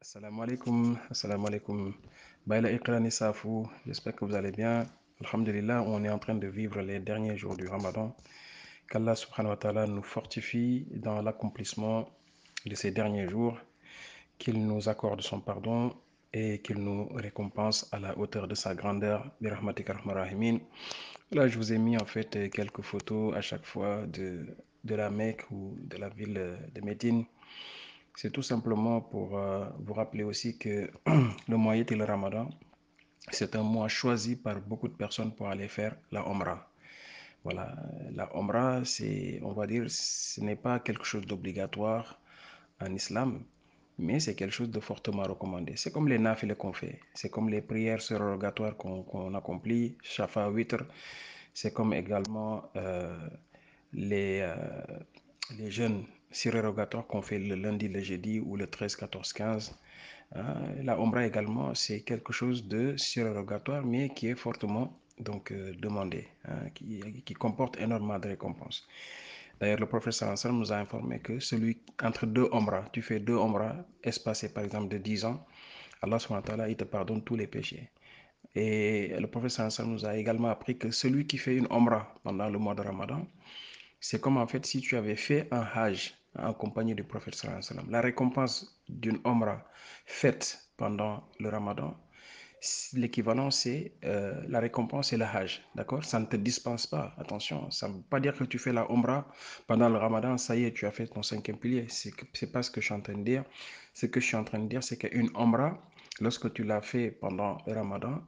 Assalamu alaikum. Baila Iqrani Safou, j'espère que vous allez bien. Alhamdulillah, on est en train de vivre les derniers jours du Ramadan. Qu'Allah subhanahu wa ta'ala nous fortifie dans l'accomplissement de ces derniers jours, qu'il nous accorde son pardon et qu'il nous récompense à la hauteur de sa grandeur. Birahmatik arhamar rahimin. Là, je vous ai mis en fait quelques photos à chaque fois de la Mecque ou de la ville de Médine. C'est tout simplement pour vous rappeler aussi que le mois et le Ramadan, c'est un mois choisi par beaucoup de personnes pour aller faire la Omra. Voilà, la Omra, c'est, on va dire, ce n'est pas quelque chose d'obligatoire en islam, mais c'est quelque chose de fortement recommandé. C'est comme les nafilés qu'on fait, c'est comme les prières surrogatoires qu'on accomplit, Shafa, Witr, c'est comme également les, euh, les jeûnes surrogatoires qu'on fait le lundi, le jeudi ou le 13, 14, 15. La Omra également, c'est quelque chose de surrogatoire, mais qui est fortement demandé, qui comporte énormément de récompenses. D'ailleurs, le professeur Hassan nous a informé que celui entre deux Omra, tu fais deux Omra espacés par exemple de 10 ans, Allah subhanahu wa ta'ala, il te pardonne tous les péchés. Et le professeur Hassan nous a également appris que celui qui fait une Omra pendant le mois de Ramadan, c'est comme en fait si tu avais fait un Hajj en compagnie du prophète sallallahu alayhi wa sallam. La récompense d'une Omra faite pendant le Ramadan, l'équivalent c'est la récompense c'est le Hajj, d'accord? Ça ne te dispense pas, attention, ça ne veut pas dire que tu fais la Omra pendant le Ramadan, ça y est, tu as fait ton cinquième pilier. C'est pas ce que je suis en train de dire. Ce que je suis en train de dire, c'est qu'une Omra, lorsque tu l'as fait pendant le Ramadan,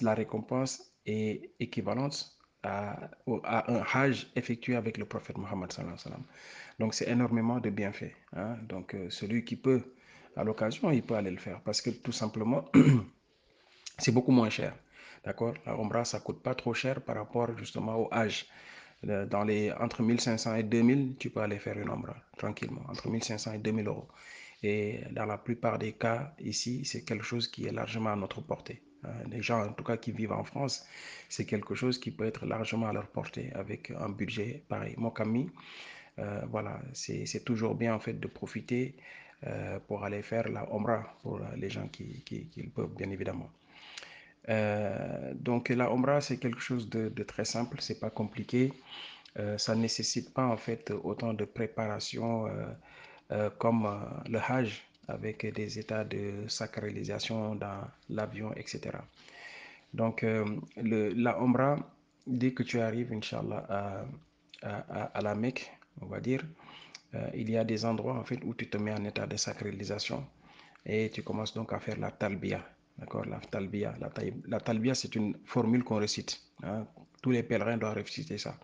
la récompense est équivalente à un Hajj effectué avec le prophète Mohammed sallallahu alayhi wa sallam. Donc c'est énormément de bienfaits, hein? Donc celui qui peut, à l'occasion, il peut aller le faire parce que tout simplement, c'est beaucoup moins cher. D'accord? La Umrah, ça coûte pas trop cher par rapport justement au Hajj. Entre 1500 et 2000, tu peux aller faire une Umrah tranquillement, entre 1500 et 2000 euros. Et dans la plupart des cas, ici, c'est quelque chose qui est largement à notre portée. Les gens, en tout cas, qui vivent en France, c'est quelque chose qui peut être largement à leur portée avec un budget pareil. Mon Camille, voilà, c'est toujours bien en fait de profiter pour aller faire la Umrah pour les gens qui le peuvent, bien évidemment. Donc la Umrah, c'est quelque chose de très simple, c'est pas compliqué. Ça ne nécessite pas en fait autant de préparation comme le Hajj avec des états de sacralisation dans l'avion, etc. Donc la Umrah, dès que tu arrives, Inch'Allah, à la Mecque, on va dire, il y a des endroits en fait où tu te mets en état de sacralisation et tu commences donc à faire la talbiya. D'accord? La talbiya, c'est une formule qu'on récite, hein. Tous les pèlerins doivent réciter ça.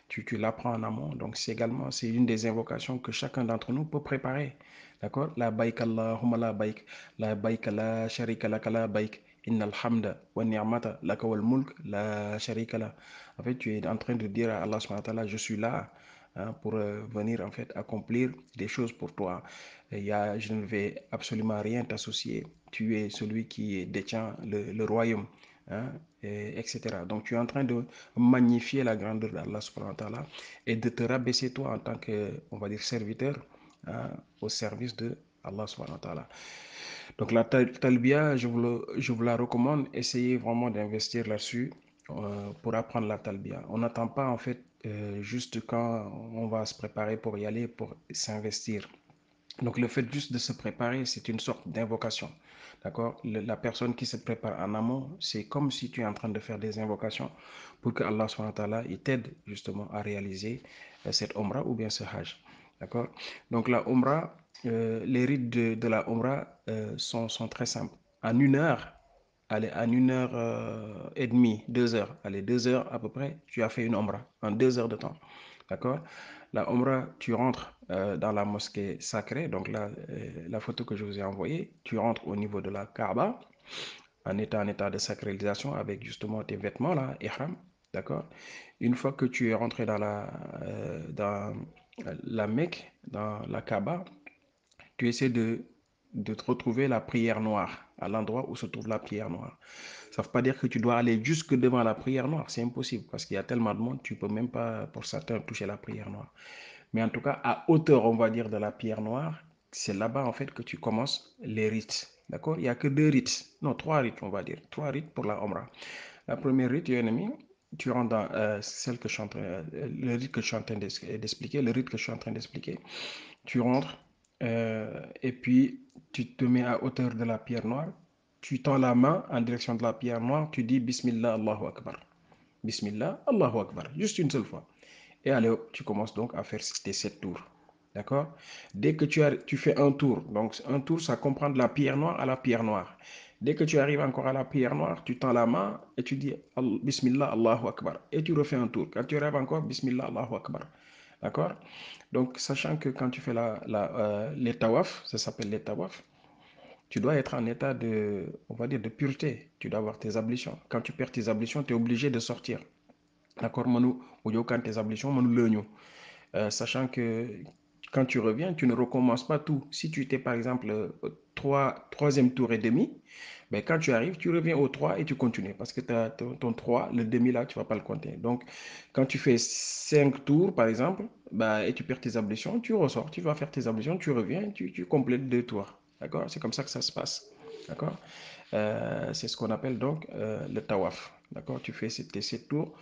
Tu l'apprends en amont. Donc, c'est une des invocations que chacun d'entre nous peut préparer. D'accord? La baik Allahumma la baik la sharika laka la baik, innal hamda wa ni'mata laka wal mulk la sharika la. En fait, tu es en train de dire à Allah subhanahu wa ta'ala, je suis là, hein, pour venir en fait accomplir des choses pour toi. Je ne vais absolument rien t'associer. Tu es celui qui détient le royaume, hein, etc. Donc tu es en train de magnifier la grandeur d'Allah subhanahu wa ta'ala et de te rabaisser toi en tant que, on va dire, serviteur, hein, au service de Allah subhanahu wa ta'ala. Donc la talbiya, je vous la recommande. Essayez vraiment d'investir là-dessus pour apprendre la talbiya. On n'attend pas en fait juste quand on va se préparer pour y aller, pour s'investir. Donc le fait juste de se préparer, c'est une sorte d'invocation. D'accord? La personne qui se prépare en amont, c'est comme si tu es en train de faire des invocations pour que Allah subhanahu wa ta'ala, il t'aide justement à réaliser cette Umrah ou bien ce Hajj. D'accord? Donc la Umrah, les rites de la Umrah sont très simples. En une heure, allez, en une heure et demie, 2 heures, allez, 2 heures à peu près, tu as fait une Umrah en 2 heures de temps. D'accord? La Umrah, tu rentres dans la mosquée sacrée, donc là, la photo que je vous ai envoyée, tu rentres au niveau de la Kaaba, en état de sacralisation avec justement tes vêtements là, ihram, d'accord? Une fois que tu es rentré dans la Mecque, dans la Kaaba, tu essaies de te retrouver la prière noire, à l'endroit où se trouve la prière noire. Ça ne veut pas dire que tu dois aller jusque devant la prière noire, c'est impossible parce qu'il y a tellement de monde, tu ne peux même pas, pour certains, toucher la prière noire. Mais en tout cas, à hauteur, on va dire, de la pierre noire, c'est là-bas en fait que tu commences les rites. D'accord? Il n'y a que 2 rites, non 3 rites on va dire, 3 rites pour la Omra. La première rite, ennemi, tu rentres dans celle que je suis en train, le rite que je suis en train d'expliquer, le rite que je suis en train d'expliquer. Tu rentres et puis tu te mets à hauteur de la pierre noire. Tu tends la main en direction de la pierre noire. Tu dis Bismillah, Allahu Akbar. Bismillah, Allahu Akbar. Juste une seule fois. Et allez, hop, tu commences donc à faire tes 7 tours. D'accord? Dès que tu fais un tour, donc un tour, ça comprend de la pierre noire à la pierre noire. Dès que tu arrives encore à la pierre noire, tu tends la main et tu dis Bismillah, Allahu Akbar. Et tu refais un tour. Quand tu arrives encore, Bismillah, Allahu Akbar. D'accord? Donc, sachant que quand tu fais les tawaf, ça s'appelle les tawaf, tu dois être en état de, on va dire, de pureté. Tu dois avoir tes ablutions. Quand tu perds tes ablutions, tu es obligé de sortir. D'accord, Manu, ou quand tes ablutions, Manu le sachant que quand tu reviens, tu ne recommences pas tout. Si tu étais par exemple troisième tour et demi, ben, quand tu arrives, tu reviens au 3 et tu continues parce que ton 3, le demi là, tu ne vas pas le compter. Donc, quand tu fais 5 tours par exemple, ben, et tu perds tes ablutions, tu ressors, tu vas faire tes ablutions, tu reviens, tu complètes 2 tours. D'accord? C'est comme ça que ça se passe. D'accord? C'est ce qu'on appelle donc le tawaf. D'accord? Tu fais tes 7 tours.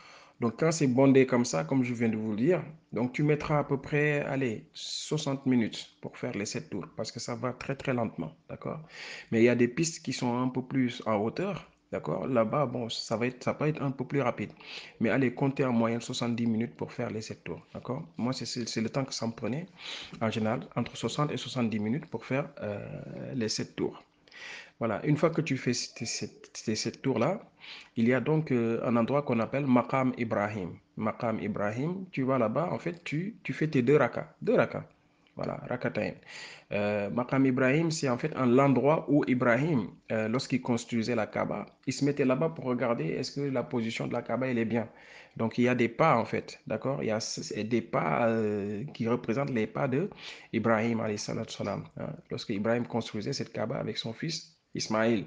Donc, quand c'est bondé comme ça, comme je viens de vous le dire, donc tu mettras à peu près, allez, 60 minutes pour faire les 7 tours parce que ça va très très lentement. D'accord? Mais il y a des pistes qui sont un peu plus en hauteur. D'accord? Là-bas, bon, ça peut être un peu plus rapide. Mais allez, comptez en moyenne 70 minutes pour faire les 7 tours. D'accord? Moi, c'est le temps que ça me prenait en général, entre 60 et 70 minutes pour faire les 7 tours. Voilà, une fois que tu fais cette tour-là, il y a donc un endroit qu'on appelle Maqam Ibrahim. Maqam Ibrahim, tu vas là-bas, en fait, tu fais tes 2 rakas. 2 rakas. Voilà, rakatain. Maqam Ibrahim, c'est en fait l'endroit où Ibrahim, lorsqu'il construisait la Kaaba, il se mettait là-bas pour regarder est-ce que la position de la Kaaba, elle est bien. Donc, il y a des pas, en fait, d'accord? Il y a des pas qui représentent les pas de Ibrahim, alayhi salatu salam, hein. Lorsque Ibrahim construisait cette Kaaba avec son fils, Ismaïl.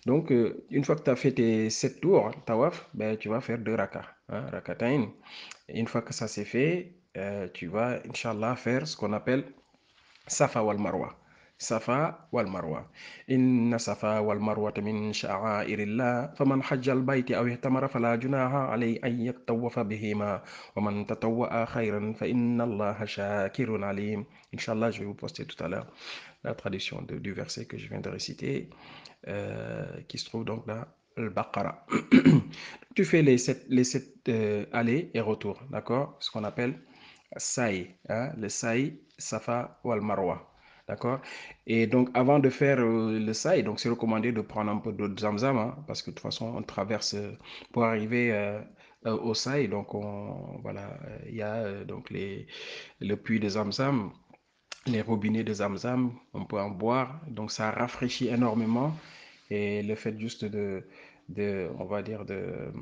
Donc, une fois que tu as fait tes 7 tours, tawaf, ben, tu vas faire 2 rakas, hein, rakatain. Et une fois que ça c'est fait, tu vas, Inch'Allah, faire ce qu'on appelle Safa wal Marwa. Safa wal Marwa. Inna Safa wal Marwa min sha'airillah. Faman hajja al-bayti aw ihtamara fala junaha alayhi an yattawafa bihima. Wa man tatawwa'a khayran fa inna Allaha shakirun alim. Inch'Allah, je vais vous poster tout à l'heure la traduction du verset que je viens de réciter, qui se trouve donc dans le Baqarah. Tu fais les sept allers et retours, d'accord? Ce qu'on appelle sa'i, hein? Le sa'i, Safa ou Al-Marwa. D'accord? Et donc, avant de faire le sa'i, donc c'est recommandé de prendre un peu d'eau de Zamzam, hein, parce que de toute façon, on traverse pour arriver au sa'i. Donc, voilà, il y a donc le puits de Zamzam, les robinets de Zamzam, on peut en boire. Donc, ça rafraîchit énormément. Et le fait juste on va dire, de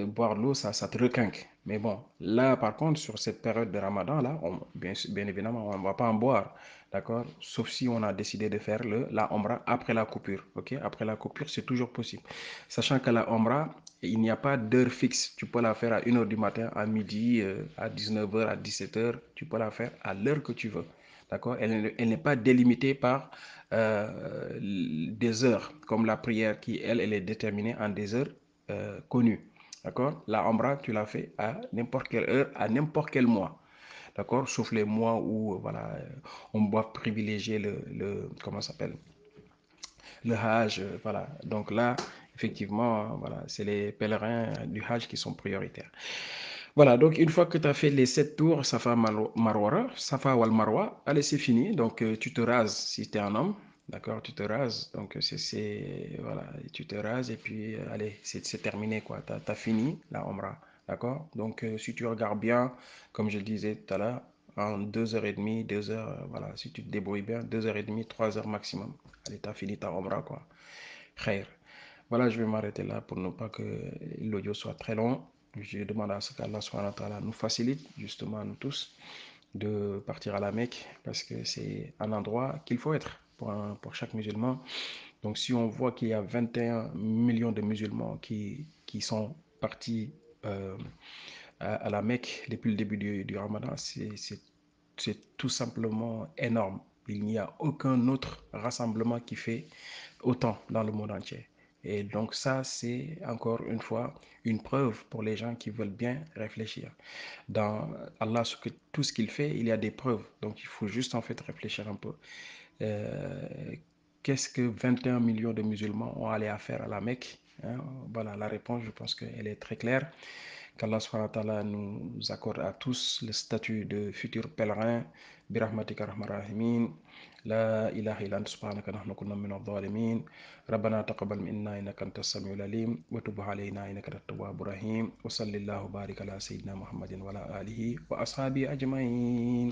boire de l'eau, ça te requinque. Mais bon, là, par contre, sur cette période de Ramadan, là, bien évidemment, on ne va pas en boire. D'accord? Sauf si on a décidé de faire la Omra après la coupure. OK? Après la coupure, c'est toujours possible. Sachant que la Omra, il n'y a pas d'heure fixe. Tu peux la faire à 1h du matin, à midi, à 19h, à 17h. Tu peux la faire à l'heure que tu veux. D'accord? Elle n'est pas délimitée par des heures, comme la prière qui, elle est déterminée en des heures connues. D'accord? La Omra, tu l'as fait à n'importe quelle heure, à n'importe quel mois. D'accord? Sauf les mois où voilà, on doit privilégier comment ça s'appelle? Le Hajj. Voilà. Donc là, effectivement, voilà, c'est les pèlerins du Hajj qui sont prioritaires. Voilà, donc une fois que tu as fait les 7 tours, Safa wal Marwa, allez, c'est fini. Donc tu te rases si tu es un homme. D'accord, tu te rases. Donc voilà, tu te rases et puis allez, c'est terminé quoi. Tu as fini la Omra. D'accord? Donc si tu regardes bien, comme je le disais tout à l'heure, en 2h30, 2 heures, voilà, si tu te débrouilles bien, 2h30, 3 heures maximum. Allez, tu as fini ta Omra quoi. Khair. Voilà, je vais m'arrêter là pour ne pas que l'audio soit très long. Je demande à ce qu'Allah subhanahu wa ta'ala nous facilite, justement, nous tous, de partir à la Mecque parce que c'est un endroit qu'il faut être pour chaque musulman. Donc, si on voit qu'il y a 21 millions de musulmans qui sont partis à la Mecque depuis le début du Ramadan, c'est c'est tout simplement énorme. Il n'y a aucun autre rassemblement qui fait autant dans le monde entier. Et donc ça, c'est encore une fois une preuve pour les gens qui veulent bien réfléchir. Dans Allah, tout ce qu'il fait, il y a des preuves. Donc il faut juste en fait réfléchir un peu. Euh, Qu'est-ce que 21 millions de musulmans ont allé à faire à la Mecque, hein? Voilà la réponse, je pense qu'elle est très claire. Qu'Allah subhanahu wa ta'ala nous accorde à tous le statut de futurs pèlerins. Birahmatika rahmar rahimin. La ilaha illa anta subhanaka nahnu kunna min adh-dhalimin. ربنا تقبل منا إنك أنت السميع العليم وتب علينا إنك أنت التواب الرحيم وصلى الله وبارك على سيدنا محمد وعلى آله وأصحابه أجمعين.